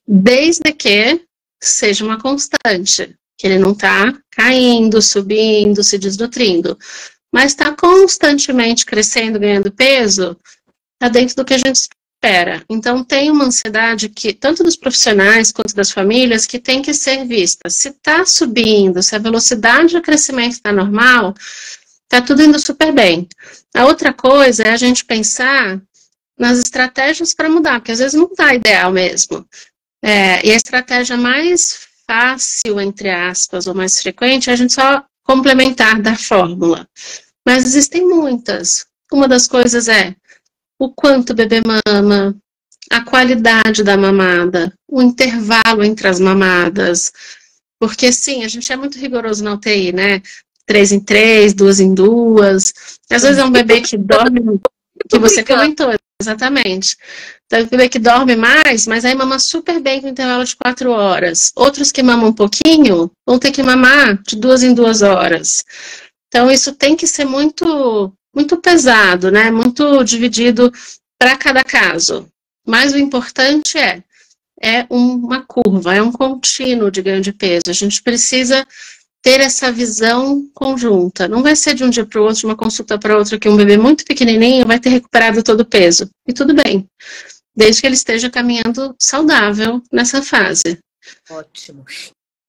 Desde que seja uma constante, que ele não está caindo, subindo, se desnutrindo, mas está constantemente crescendo, ganhando peso, está dentro do que a gente espera. Então tem uma ansiedade que, tanto dos profissionais quanto das famílias, que tem que ser vista. Se está subindo, se a velocidade de crescimento está normal, está tudo indo super bem. A outra coisa é a gente pensar nas estratégias para mudar, porque às vezes não está ideal mesmo. E a estratégia mais fácil, entre aspas, ou mais frequente, é a gente só complementar da fórmula. Mas existem muitas. Uma das coisas é o quanto o bebê mama, a qualidade da mamada, o intervalo entre as mamadas. Porque, sim, a gente é muito rigoroso na UTI, né? 3 em 3, 2 em 2. Às vezes é um bebê que dorme, que você comentou, exatamente. Então, o bebê que dorme mais, mas aí mama super bem com intervalo de 4 horas. Outros que mamam um pouquinho, vão ter que mamar de 2 em 2 horas. Então, isso tem que ser muito, muito pesado, né? Muito dividido para cada caso. Mas o importante é uma curva, é um contínuo de ganho de peso. A gente precisa ter essa visão conjunta. Não vai ser de um dia para o outro, de uma consulta para outra, que um bebê muito pequenininho vai ter recuperado todo o peso. E tudo bem, desde que ele esteja caminhando saudável nessa fase. Ótimo.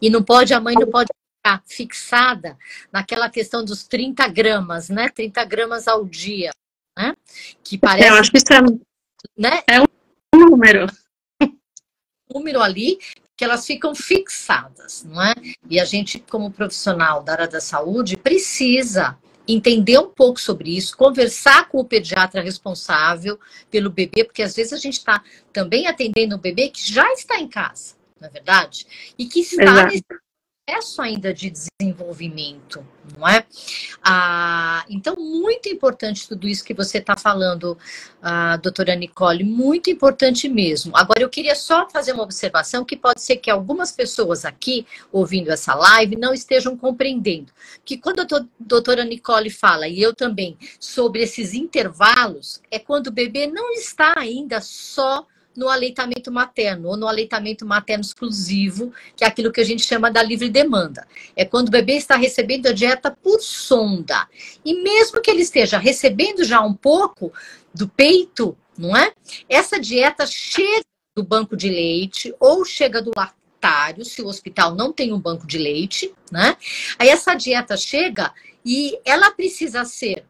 E não pode, a mãe não pode ficar fixada naquela questão dos 30 gramas, né? 30 gramas ao dia, né? Que parece... Eu acho que isso né? É um número. Número ali, que elas ficam fixadas, não é? E a gente, como profissional da área da saúde, precisa entender um pouco sobre isso, conversar com o pediatra responsável pelo bebê, porque às vezes a gente está também atendendo um bebê que já está em casa, não é verdade? E que está nesse processo ainda de desenvolvimento, não é? Então, muito importante tudo isso que você está falando, doutora Nicole, muito importante mesmo. Agora, eu queria só fazer uma observação que pode ser que algumas pessoas aqui, ouvindo essa live, não estejam compreendendo. Que quando a doutora Nicole fala, e eu também, sobre esses intervalos, é quando o bebê não está ainda só no aleitamento materno, ou no aleitamento materno exclusivo, que é aquilo que a gente chama da livre demanda. É quando o bebê está recebendo a dieta por sonda. E mesmo que ele esteja recebendo já um pouco do peito, não é? Essa dieta chega do banco de leite ou chega do lactário, se o hospital não tem um banco de leite, né? Aí essa dieta chega e ela precisa ser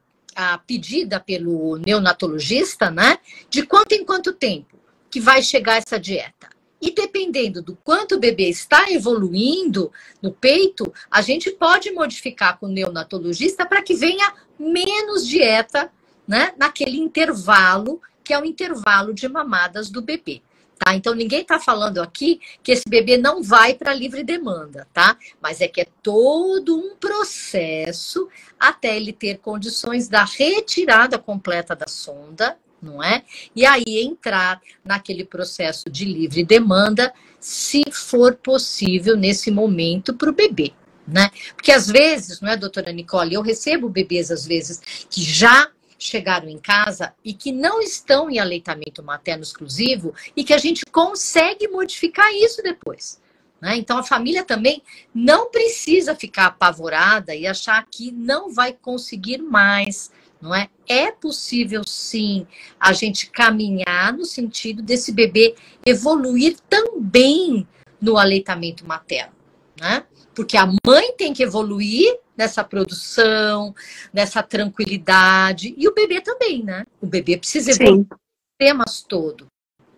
pedida pelo neonatologista, né? De quanto em quanto tempo que vai chegar essa dieta. E dependendo do quanto o bebê está evoluindo no peito, a gente pode modificar com o neonatologista para que venha menos dieta, né, naquele intervalo, que é o intervalo de mamadas do bebê. Tá? Então, ninguém está falando aqui que esse bebê não vai para livre demanda, tá? Mas é que é todo um processo até ele ter condições da retirada completa da sonda, não é? E aí entrar naquele processo de livre demanda, se for possível nesse momento para o bebê, né? Porque às vezes, não é, doutora Nicole, eu recebo bebês às vezes que já chegaram em casa e que não estão em aleitamento materno exclusivo e que a gente consegue modificar isso depois, né? Então a família também não precisa ficar apavorada e achar que não vai conseguir mais, não é? É possível, sim, a gente caminhar no sentido desse bebê evoluir também no aleitamento materno, né? Porque a mãe tem que evoluir nessa produção, nessa tranquilidade, e o bebê também, né? O bebê precisa evoluir nos sistemas todo,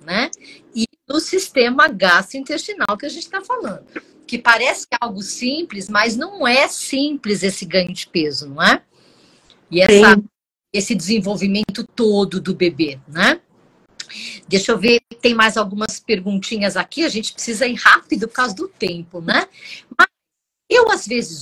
né? E no sistema gastrointestinal que a gente está falando, que parece algo simples, mas não é simples esse ganho de peso, não é? E esse desenvolvimento todo do bebê, né? Deixa eu ver, tem mais algumas perguntinhas aqui, a gente precisa ir rápido por causa do tempo, né? Mas eu, às vezes,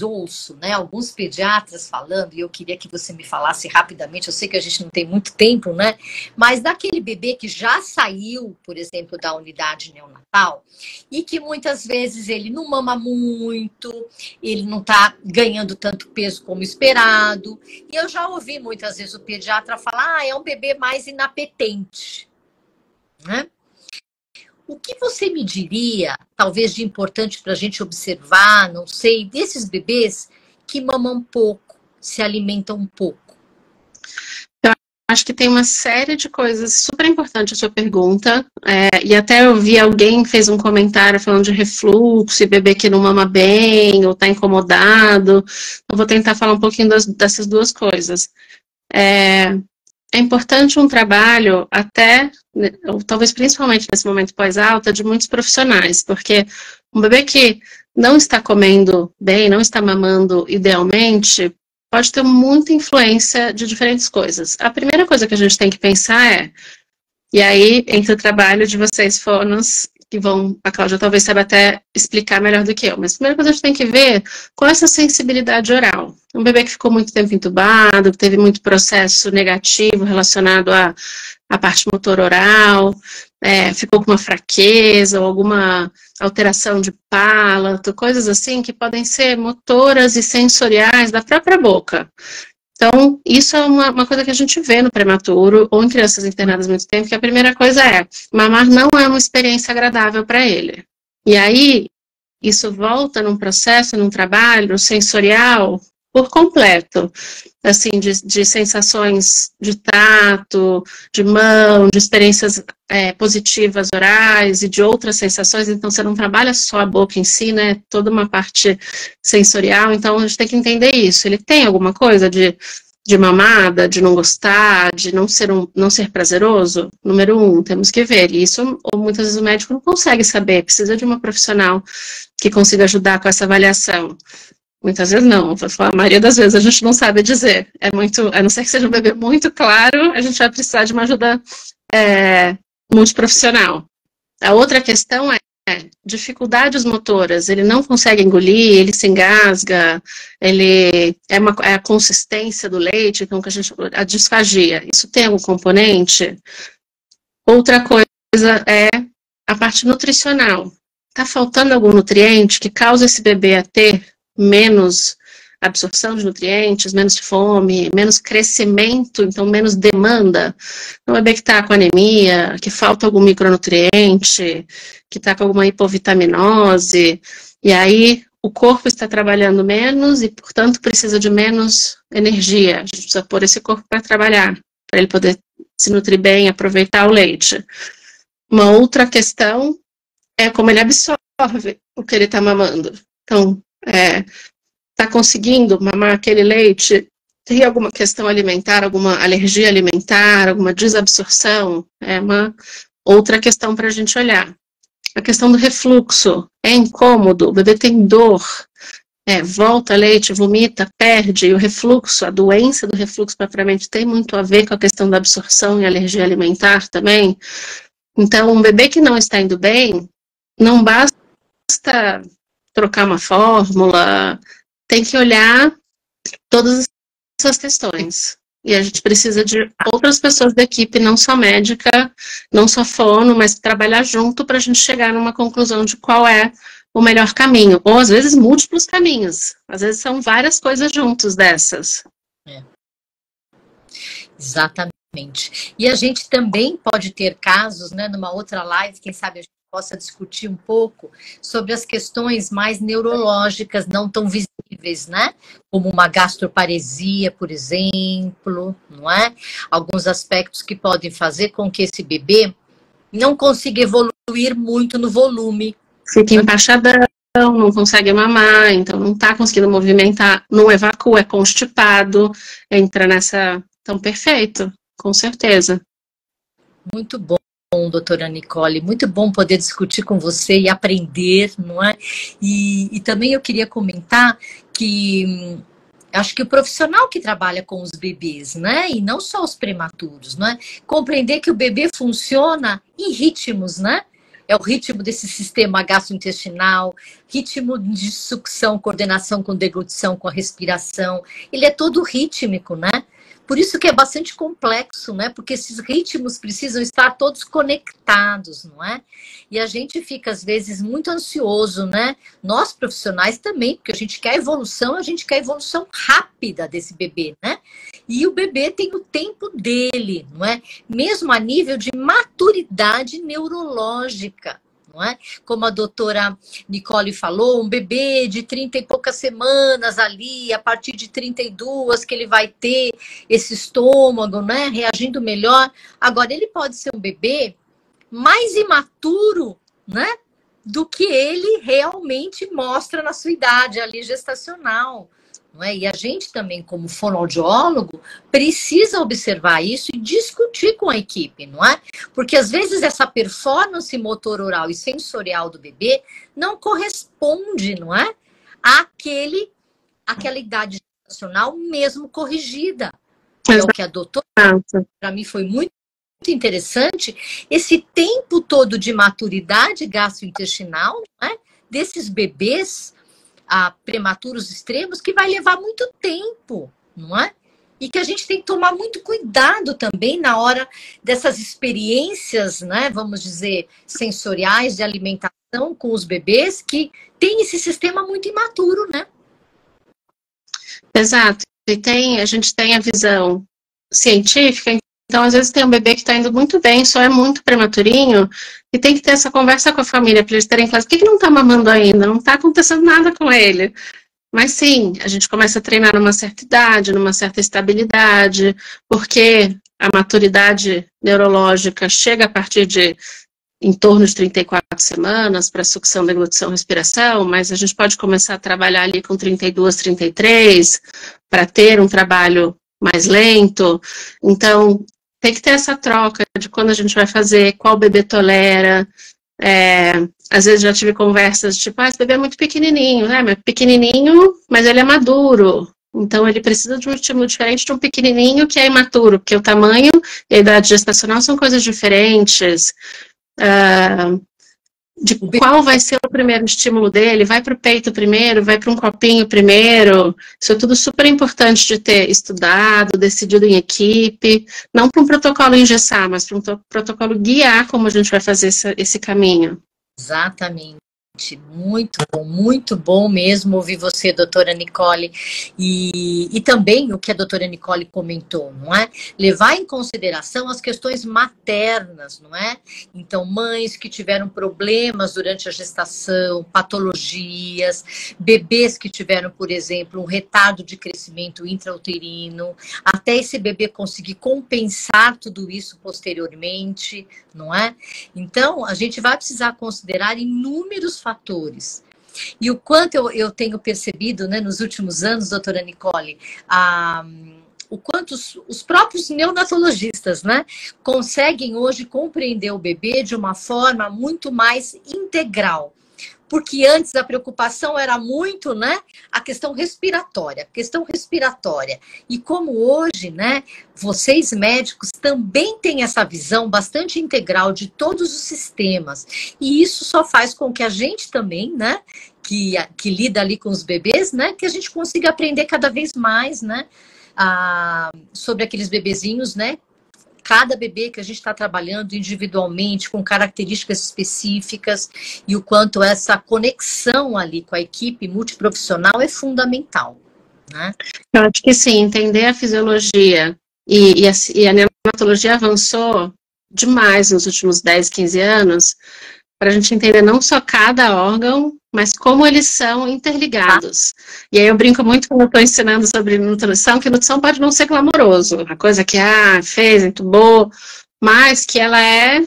ouço, né, alguns pediatras falando, e eu queria que você me falasse rapidamente, eu sei que a gente não tem muito tempo, né? Mas daquele bebê que já saiu, por exemplo, da unidade neonatal, e que muitas vezes ele não mama muito, ele não está ganhando tanto peso como esperado. E eu já ouvi muitas vezes o pediatra falar, é um bebê mais inapetente, né? O que você me diria, talvez de importante para a gente observar, não sei, desses bebês que mamam pouco, se alimentam pouco? Eu acho que tem uma série de coisas super importantes a sua pergunta, e até eu vi alguém fez um comentário falando de refluxo e bebê que não mama bem ou está incomodado. Eu vou tentar falar um pouquinho dessas duas coisas. É importante um trabalho até, ou talvez principalmente nesse momento pós-alta, de muitos profissionais, porque um bebê que não está comendo bem, não está mamando idealmente, pode ter muita influência de diferentes coisas. A primeira coisa que a gente tem que pensar e aí entra o trabalho de vocês fonos, que vão, a Cláudia talvez saiba até explicar melhor do que eu, mas a primeira coisa que a gente tem que ver qual é essa sensibilidade oral. Um bebê que ficou muito tempo entubado, que teve muito processo negativo relacionado à parte motor oral, ficou com uma fraqueza ou alguma alteração de palato, coisas assim que podem ser motoras e sensoriais da própria boca. Então, isso é uma coisa que a gente vê no prematuro ou em crianças internadas há muito tempo, que a primeira coisa mamar não é uma experiência agradável para ele. E aí, isso volta num processo, num trabalho sensorial por completo, assim, de sensações de tato, de mão, de experiências positivas orais e de outras sensações. Então, você não trabalha só a boca em si, né? Toda uma parte sensorial. Então, a gente tem que entender isso. Ele tem alguma coisa de mamada, de não gostar, de não ser prazeroso? Número 1, temos que ver. E isso, ou muitas vezes o médico não consegue saber, precisa de uma profissional que consiga ajudar com essa avaliação. Muitas vezes não, a maioria das vezes a gente não sabe dizer. A não ser que seja um bebê muito claro, a gente vai precisar de uma ajuda multiprofissional. A outra questão dificuldades motoras. Ele não consegue engolir, ele se engasga, é a consistência do leite, então a disfagia. Isso tem algum componente? Outra coisa é a parte nutricional. Está faltando algum nutriente que causa esse bebê a ter menos absorção de nutrientes, menos fome, menos crescimento, então menos demanda. Um bebê que está com anemia, que falta algum micronutriente, que está com alguma hipovitaminose, e aí o corpo está trabalhando menos e, portanto, precisa de menos energia. A gente precisa pôr esse corpo para trabalhar, para ele poder se nutrir bem, aproveitar o leite. Uma outra questão é como ele absorve o que ele está mamando. Então, está conseguindo mamar aquele leite, tem alguma questão alimentar, alguma alergia alimentar, alguma desabsorção, é uma outra questão para a gente olhar. a questão do refluxo. É incômodo, o bebê tem dor, volta leite, vomita, perde, e o refluxo, a doença do refluxo propriamente tem muito a ver com a questão da absorção e alergia alimentar também. Então, um bebê que não está indo bem, não basta trocar uma fórmula, tem que olhar todas essas questões. E a gente precisa de outras pessoas da equipe, não só médica, não só fono, mas trabalhar junto para a gente chegar numa conclusão de qual é o melhor caminho. Ou, às vezes, múltiplos caminhos. Às vezes, são várias coisas juntos dessas. Exatamente. E a gente também pode ter casos, né, numa outra live, quem sabe a gente possa discutir um pouco sobre as questões mais neurológicas, não tão visíveis, né? Como uma gastroparesia, por exemplo, não é? Alguns aspectos que podem fazer com que esse bebê não consiga evoluir muito no volume. Fica empachadão, não consegue mamar, então não está conseguindo movimentar, não evacua, é constipado, entra nessa... Então, perfeito, com certeza. Muito bom, doutora Nicole, muito bom poder discutir com você e aprender, não é? E também eu queria comentar que acho que o profissional que trabalha com os bebês, né? E não só os prematuros, não é? Compreender que o bebê funciona em ritmos, né? É o ritmo desse sistema gastrointestinal, ritmo de sucção, coordenação com deglutição, com a respiração. Ele é todo rítmico, né? Por isso que é bastante complexo, né? Porque esses ritmos precisam estar todos conectados, não é? E a gente fica, às vezes, muito ansioso, né? Nós, profissionais, também, porque a gente quer evolução rápida desse bebê, né? E o bebê tem o tempo dele, não é? Mesmo a nível de maturidade neurológica. Não é? Como a doutora Nicole falou, um bebê de 30 e poucas semanas ali, a partir de 32, que ele vai ter esse estômago, né, reagindo melhor. Agora, ele pode ser um bebê mais imaturo, né, do que ele realmente mostra na sua idade ali gestacional. Não é? E a gente também, como fonoaudiólogo, precisa observar isso e discutir com a equipe, não é? Porque às vezes essa performance motor oral e sensorial do bebê não corresponde, não é? Àquela idade gestacional mesmo corrigida. É o que a doutora, para mim, foi muito interessante, esse tempo todo de maturidade gastrointestinal, não é? Desses bebês a prematuros extremos, que vai levar muito tempo, não é? E que a gente tem que tomar muito cuidado também na hora dessas experiências, né, vamos dizer, sensoriais de alimentação com os bebês que tem esse sistema muito imaturo, né? Exato. E a gente tem a visão científica. Então, às vezes tem um bebê que está indo muito bem, só é muito prematurinho, e tem que ter essa conversa com a família, para eles terem claro, por que não está mamando ainda? Não está acontecendo nada com ele. Mas sim, a gente começa a treinar numa certa idade, numa certa estabilidade, porque a maturidade neurológica chega a partir de em torno de 34 semanas para sucção, deglutição, respiração, mas a gente pode começar a trabalhar ali com 32, 33, para ter um trabalho mais lento. Então, tem que ter essa troca de quando a gente vai fazer, qual bebê tolera. Às vezes já tive conversas tipo, esse bebê é muito pequenininho, né? Mas pequenininho, mas ele é maduro. Então, ele precisa de um estímulo diferente de um pequenininho que é imaturo, porque o tamanho e a idade gestacional são coisas diferentes. De qual vai ser o primeiro estímulo dele, vai para o peito primeiro, vai para um copinho primeiro, isso é tudo super importante de ter estudado, decidido em equipe, não para um protocolo engessar, mas para um protocolo guiar como a gente vai fazer esse caminho. Exatamente. Muito bom mesmo ouvir você, doutora Nicole, e também o que a doutora Nicole comentou, não é? Levar em consideração as questões maternas, não é? Então, mães que tiveram problemas durante a gestação, patologias, bebês que tiveram, por exemplo, um retardo de crescimento intrauterino, até esse bebê conseguir compensar tudo isso posteriormente, não é? Então, a gente vai precisar considerar inúmeros fatores. E o quanto eu tenho percebido, né, nos últimos anos, doutora Nicole, o quanto os próprios neonatologistas, né, conseguem hoje compreender o bebê de uma forma muito mais integral. Porque antes a preocupação era muito, né, a questão respiratória. E como hoje, né, vocês médicos também têm essa visão bastante integral de todos os sistemas. E isso só faz com que a gente também, né, que lida ali com os bebês, né, que a gente consiga aprender cada vez mais, né, sobre aqueles bebezinhos, né, cada bebê que a gente está trabalhando individualmente, com características específicas, e o quanto essa conexão ali com a equipe multiprofissional é fundamental, né? Eu acho que sim, entender a fisiologia e a neonatologia avançou demais nos últimos 10, 15 anos, para a gente entender não só cada órgão, mas como eles são interligados. E aí eu brinco muito quando eu estou ensinando sobre nutrição, que nutrição pode não ser glamouroso, a coisa que, fez, entubou, mas que ela é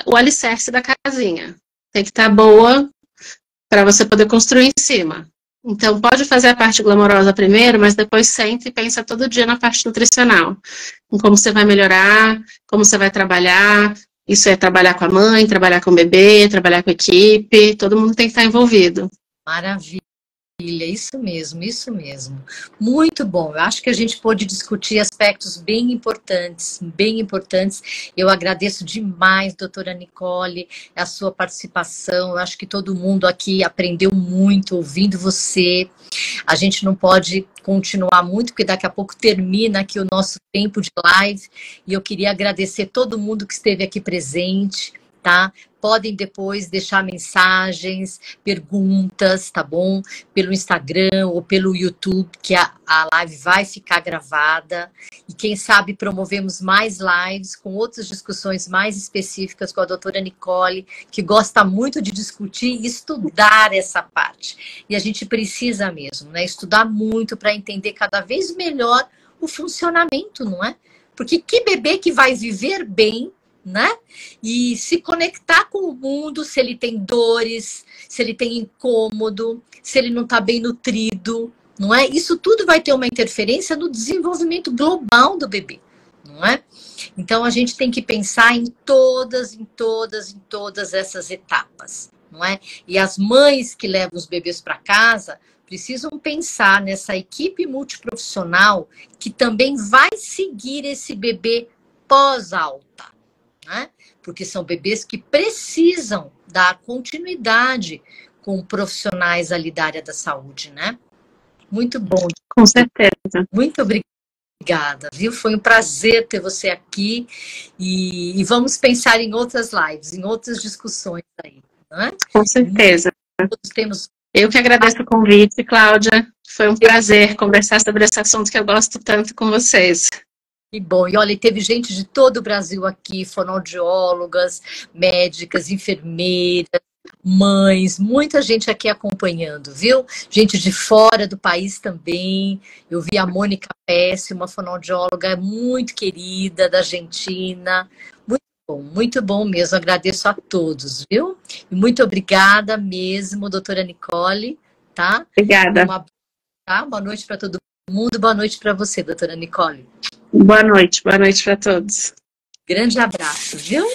o alicerce da casinha. Tem que estar boa para você poder construir em cima. Então, pode fazer a parte glamourosa primeiro, mas depois senta e pensa todo dia na parte nutricional. Em como você vai melhorar, como você vai trabalhar. Isso é trabalhar com a mãe, trabalhar com o bebê, trabalhar com a equipe. Todo mundo tem que estar envolvido. Maravilha. Isso mesmo, isso mesmo. Muito bom. Eu acho que a gente pôde discutir aspectos bem importantes, bem importantes. Eu agradeço demais, doutora Nicole, a sua participação. Eu acho que todo mundo aqui aprendeu muito ouvindo você. A gente não pode continuar muito, porque daqui a pouco termina aqui o nosso tempo de live. E eu queria agradecer todo mundo que esteve aqui presente, tá? Podem depois deixar mensagens, perguntas, tá bom? Pelo Instagram ou pelo YouTube, que a live vai ficar gravada. E quem sabe promovemos mais lives com outras discussões mais específicas com a doutora Nicole, que gosta muito de discutir e estudar essa parte. E a gente precisa mesmo, né? Estudar muito para entender cada vez melhor o funcionamento, não é? Porque que bebê que vai viver bem, né? E se conectar com o mundo, se ele tem dores, se ele tem incômodo, se ele não está bem nutrido, não é? Isso tudo vai ter uma interferência no desenvolvimento global do bebê, não é? Então a gente tem que pensar em todas essas etapas, não é? E as mães que levam os bebês para casa precisam pensar nessa equipe multiprofissional que também vai seguir esse bebê pós-alta. Né? Porque são bebês que precisam dar continuidade com profissionais ali da área da saúde, né? Muito bom. Com certeza. Muito obrigada, viu? Foi um prazer ter você aqui e vamos pensar em outras lives, em outras discussões aí, não é? Com certeza. Todos temos... Eu que agradeço o convite, Cláudia. Foi um prazer conversar sobre esse assunto que eu gosto tanto com vocês. Que bom. E olha, teve gente de todo o Brasil aqui, fonoaudiólogas, médicas, enfermeiras, mães, muita gente aqui acompanhando, viu? Gente de fora do país também. Eu vi a Mônica Pesce, uma fonoaudióloga muito querida, da Argentina. Muito bom mesmo. Agradeço a todos, viu? E muito obrigada mesmo, doutora Nicole, tá? Obrigada. Boa noite para todo mundo. Boa noite para você, doutora Nicole. Boa noite para todos. Grande abraço, viu?